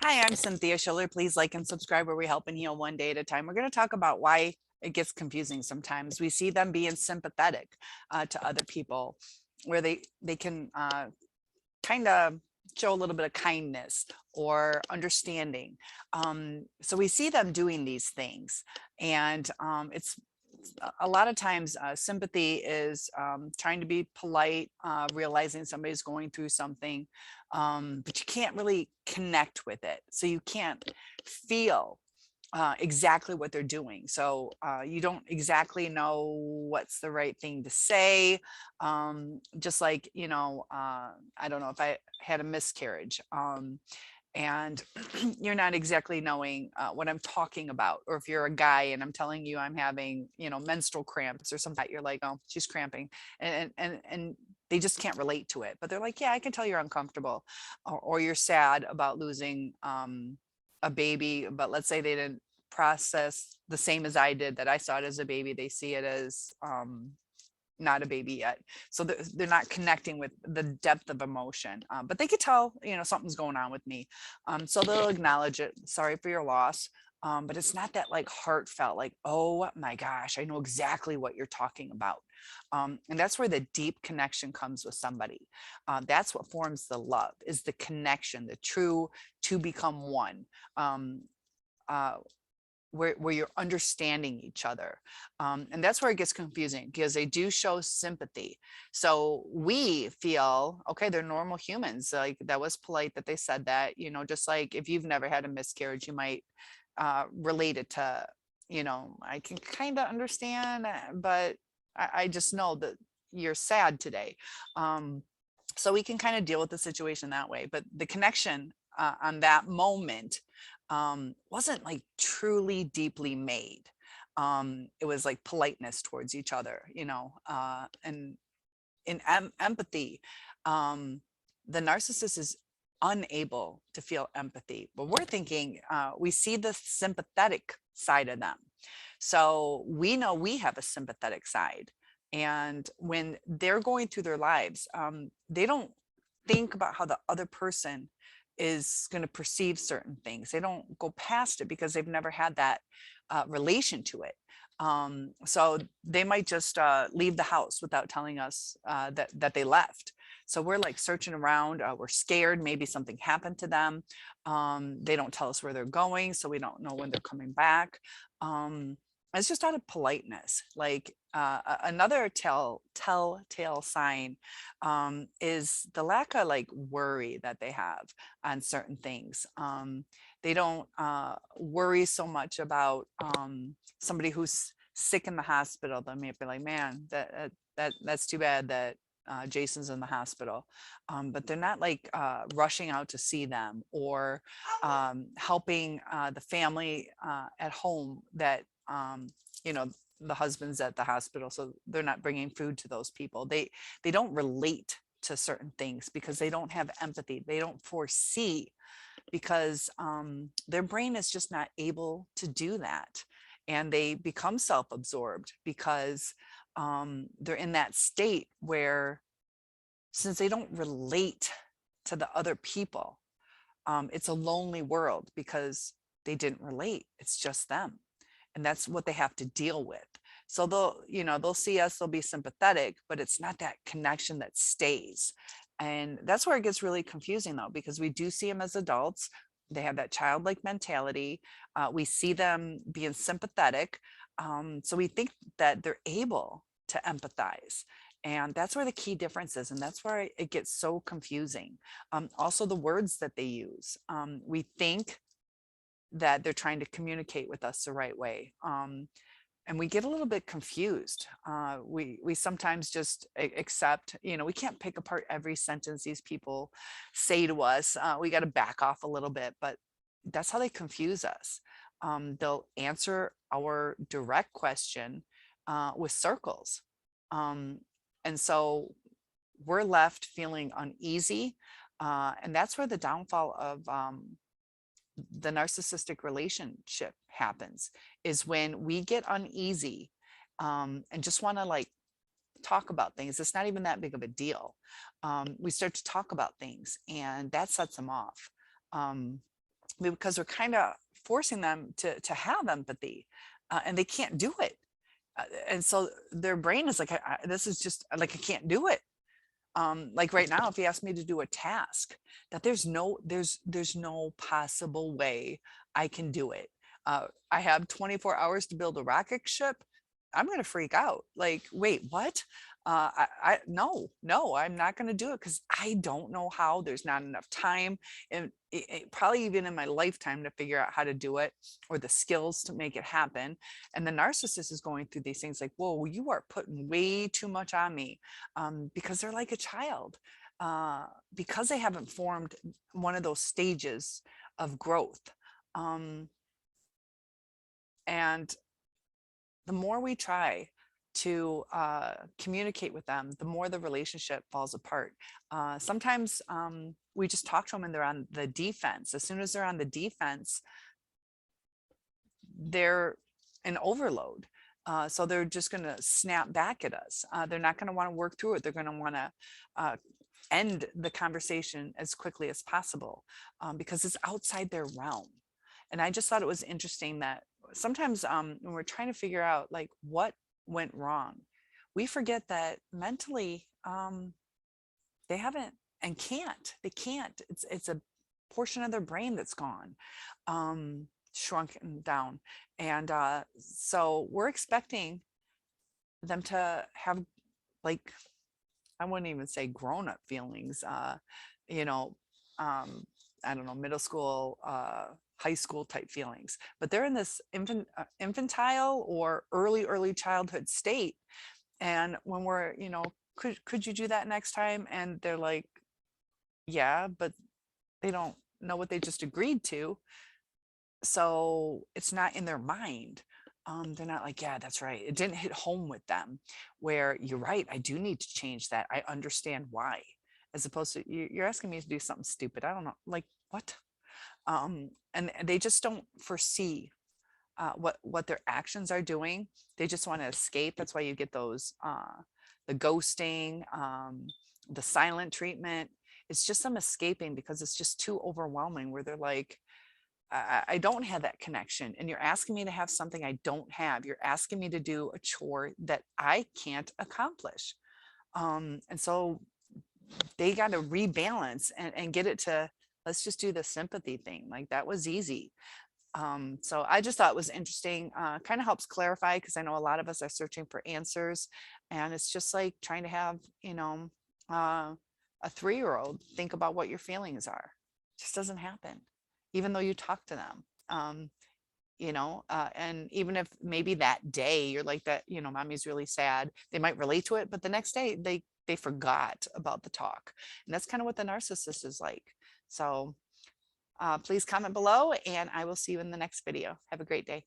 Hi, I'm Cynthia Schiller. Please like and subscribe where we help and heal one day at a time. We're going to talk about why it gets confusing sometimes. We see them being sympathetic to other people, where they can kind of show a little bit of kindness or understanding. So we see them doing these things, and it's a lot of times sympathy is trying to be polite, realizing somebody's going through something, but you can't really connect with it. So you can't feel exactly what they're doing. So you don't exactly know what's the right thing to say. Just like, I don't know if I had a miscarriage. And you're not exactly knowing what I'm talking about. Or if you're a guy and I'm telling you I'm having, menstrual cramps or something, you're like, oh, she's cramping. And they just can't relate to it. But they're like, yeah, I can tell you're uncomfortable, or you're sad about losing a baby. But let's say they didn't process the same as I did, that I saw it as a baby. They see it as not a baby yet. So they're not connecting with the depth of emotion, but they could tell, something's going on with me. So they'll acknowledge it. Sorry for your loss. But it's not that like heartfelt, like, oh my gosh, I know exactly what you're talking about. And that's where the deep connection comes with somebody. That's what forms the love, is the connection, the true to become one. Um, uh, where you're understanding each other. And that's where it gets confusing, because they do show sympathy. So we feel, okay, they're normal humans. Like, that was polite that they said that, just like if you've never had a miscarriage, you might relate it to, I can kind of understand, but I just know that you're sad today. So we can kind of deal with the situation that way. But the connection on that moment wasn't like truly deeply made. It was like politeness towards each other, and in empathy, um, the narcissist is unable to feel empathy. But we're thinking, we see the sympathetic side of them. So we know we have a sympathetic side. And when they're going through their lives, they don't think about how the other person is going to perceive certain things. They don't go past it because they've never had that relation to it. So they might just leave the house without telling us that they left. So we're like searching around. We're scared. Maybe something happened to them. They don't tell us where they're going, so we don't know when they're coming back. Um, it's just out of politeness. Like another telltale sign is the lack of like worry that they have on certain things. They don't worry so much about somebody who's sick in the hospital. They may be like, man, that's too bad that Jason's in the hospital. But they're not like rushing out to see them, or helping the family at home that, you know, the husband's at the hospital. So they're not bringing food to those people. They don't relate to certain things because they don't have empathy. They don't foresee, because their brain is just not able to do that. And they become self-absorbed because they're in that state where, since they don't relate to the other people, it's a lonely world because they didn't relate. It's just them. And that's what they have to deal with. So they'll see us, they'll be sympathetic, but it's not that connection that stays. And that's where it gets really confusing, though, because we do see them as adults. They have that childlike mentality. We see them being sympathetic. So we think that they're able to empathize. And that's where the key difference is. And that's where it gets so confusing. Also, the words that they use. We think that they're trying to communicate with us the right way. And we get a little bit confused. We sometimes just accept, we can't pick apart every sentence these people say to us. We got to back off a little bit, but that's how they confuse us. They'll answer our direct question with circles. And so we're left feeling uneasy. And that's where the downfall of the narcissistic relationship happens, is when we get uneasy and just want to like talk about things. It's not even that big of a deal. We start to talk about things, and that sets them off. because we're kind of forcing them to have empathy, and they can't do it. And so their brain is like, this is just like, I can't do it. Like right now, if you ask me to do a task that there's no possible way I can do it. I have 24 hours to build a rocket ship. I'm going to freak out. Like, wait, what? No, I'm not going to do it because I don't know how. There's not enough time, and probably even in my lifetime to figure out how to do it or the skills to make it happen. And the narcissist is going through these things like, whoa, you are putting way too much on me, because they're like a child, because they haven't formed one of those stages of growth. And the more we try to communicate with them, the more the relationship falls apart. Sometimes we just talk to them and they're on the defense. As soon as they're on the defense, they're an overload. So they're just going to snap back at us. They're not going to want to work through it. They're going to want to end the conversation as quickly as possible, because it's outside their realm. And I just thought it was interesting that sometimes when we're trying to figure out like what went wrong, we forget that mentally they haven't and can't. They can't. It's a portion of their brain that's gone, shrunken down. And so we're expecting them to have, like, I wouldn't even say grown-up feelings, you know, I don't know, middle school, high school type feelings, but they're in this infantile or early childhood state. And when we're, could you do that next time? And they're like, yeah, but they don't know what they just agreed to. So it's not in their mind. They're not like, yeah, that's right. It didn't hit home with them where you're right. I do need to change that. I understand why, as opposed to you're asking me to do something stupid. I don't know, like what? And they just don't foresee what their actions are doing. They just want to escape. That's why you get those, the ghosting, the silent treatment. It's just them escaping because it's just too overwhelming where they're like, I don't have that connection. And you're asking me to have something I don't have. You're asking me to do a chore that I can't accomplish. And so they got to rebalance and get it to, let's just do the sympathy thing. Like that was easy. So I just thought it was interesting, kind of helps clarify, because I know a lot of us are searching for answers, and it's just like trying to have, a 3-year-old think about what your feelings are. It just doesn't happen, even though you talk to them. And even if maybe that day you're like that, mommy's really sad, they might relate to it, but the next day they forgot about the talk. And that's kind of what the narcissist is like. So please comment below, and I will see you in the next video. Have a great day.